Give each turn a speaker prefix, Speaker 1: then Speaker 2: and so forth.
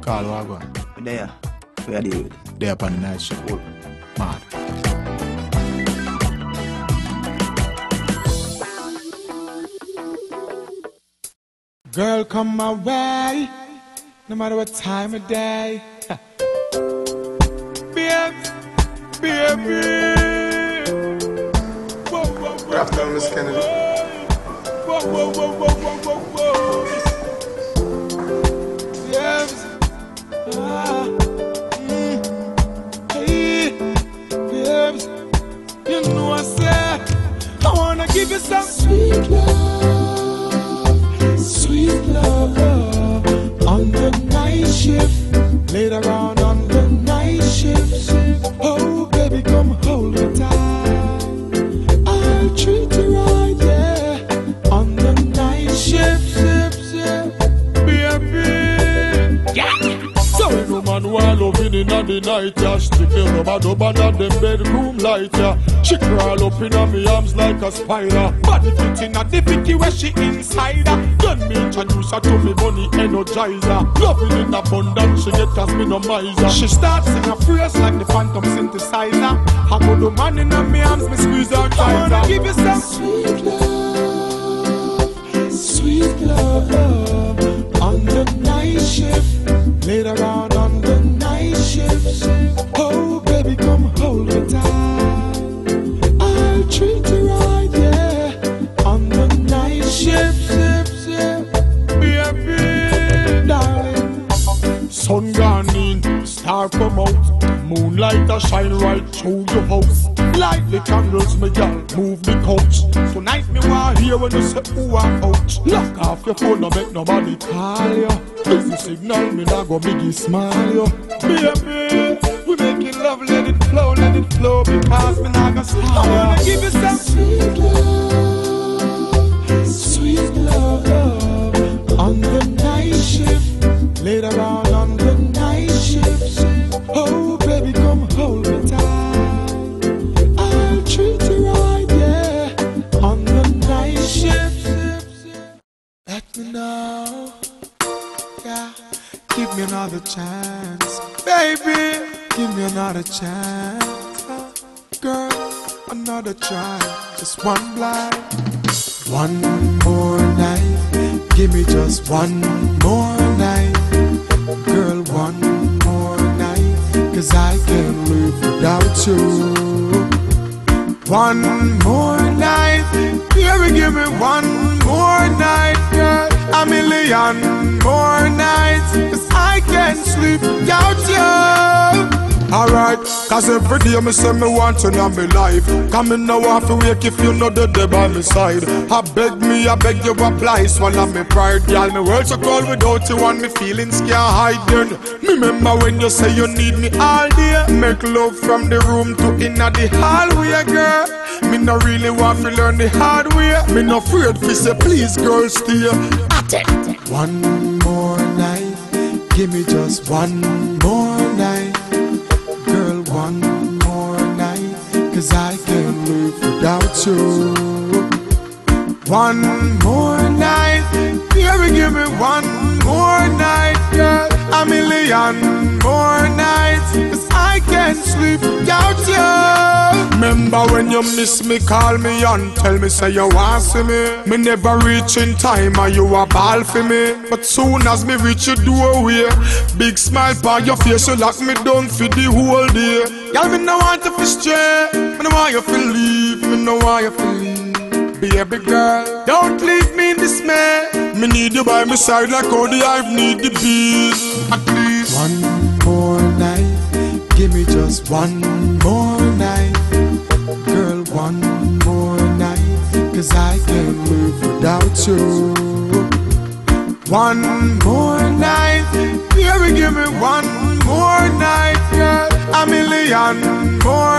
Speaker 1: Call Wagwan.
Speaker 2: There. Where are they with?
Speaker 1: They up on the night shift.
Speaker 2: Cool.
Speaker 1: Mad. Girl, come my way, no matter what time of day. Babes, baby. Whoa, whoa, whoa.
Speaker 3: Good afternoon, Miss Kennedy.
Speaker 1: Whoa, whoa, whoa, whoa, whoa, whoa, whoa. Babes. Hey, babes. You know I said I wanna give you some sweet love on the night shift. Later on the night shift. Oh, baby, come hold me tight. I'll treat you right, yeah. On the night shift, baby. Yeah. So no man while loving in the night, yeah. Stick the rubber under the bedroom light, yeah. She crawl up in my arms like a spider. Body fit in a difficulty where she inside her. Then me introduce her to me bunny energizer. Loving in abundance, she get as me no miser. She starts sing a phrase like the phantom synthesizer. I go the man in my arms, me squeeze her tighter. I wanna give you some sweet love on the night shift. Later on the night shift. Oh, baby, come hold me tight. I'll treat you right, yeah. On the night shift, baby, darling. Sun gone in, star come out. Moonlight a shine right through your house. Light the candles, my girl, move the couch. Tonight me want hear when you say ooh and ouch. Lock off your phone, no make nobody call you. Busy signal, me nah go biggie smile you. Baby, we making love, let it flow, because me nah go stop. I wanna give you some sweet love on the night shift. Later on the night shift. Oh, baby, come hold me tight. I'll treat you right, yeah. On the night shift. Let me know, yeah. Give me another chance, baby. Give me another chance, girl. Another try, just one blind. One more night. Give me just one more night, girl. One more night, 'cause I can't live without you. One more night, yeah, give me one more night, girl. A million more nights, 'cause I can't sleep without you. Alright, 'cause every day me say me want you in my life. Come in now off to wake if you know the day by my side. I beg you apply, swallow me pride. Girl, me world so cold without you and me feelings can't hide then. Me remember when you say you need me all day. Make love from the room to inna the hallway, girl. Me no really want to learn the hard way. Me no afraid to say please girl stay. One more night, give me just one more night. Girl, one more night, 'cause I can't live without you. One more night, baby, give me one more night, girl. A million more nights, 'cause I can't sleep without you. Remember when you miss me, call me and tell me say you want see me. Me never reach in time and you a ball for me. But soon as me reach your doorway, big smile on your face, you lock me down for the whole day. Girl, me no want you to stray, me no want you to leave, me no want you to leave. Baby girl, don't leave me in dismay. Me need you by my side like how the hive need the bees. At least one more night, give me just one more night. Girl, one more night, 'cause I can't live without you. One more night, baby, give me one more night, girl. A million more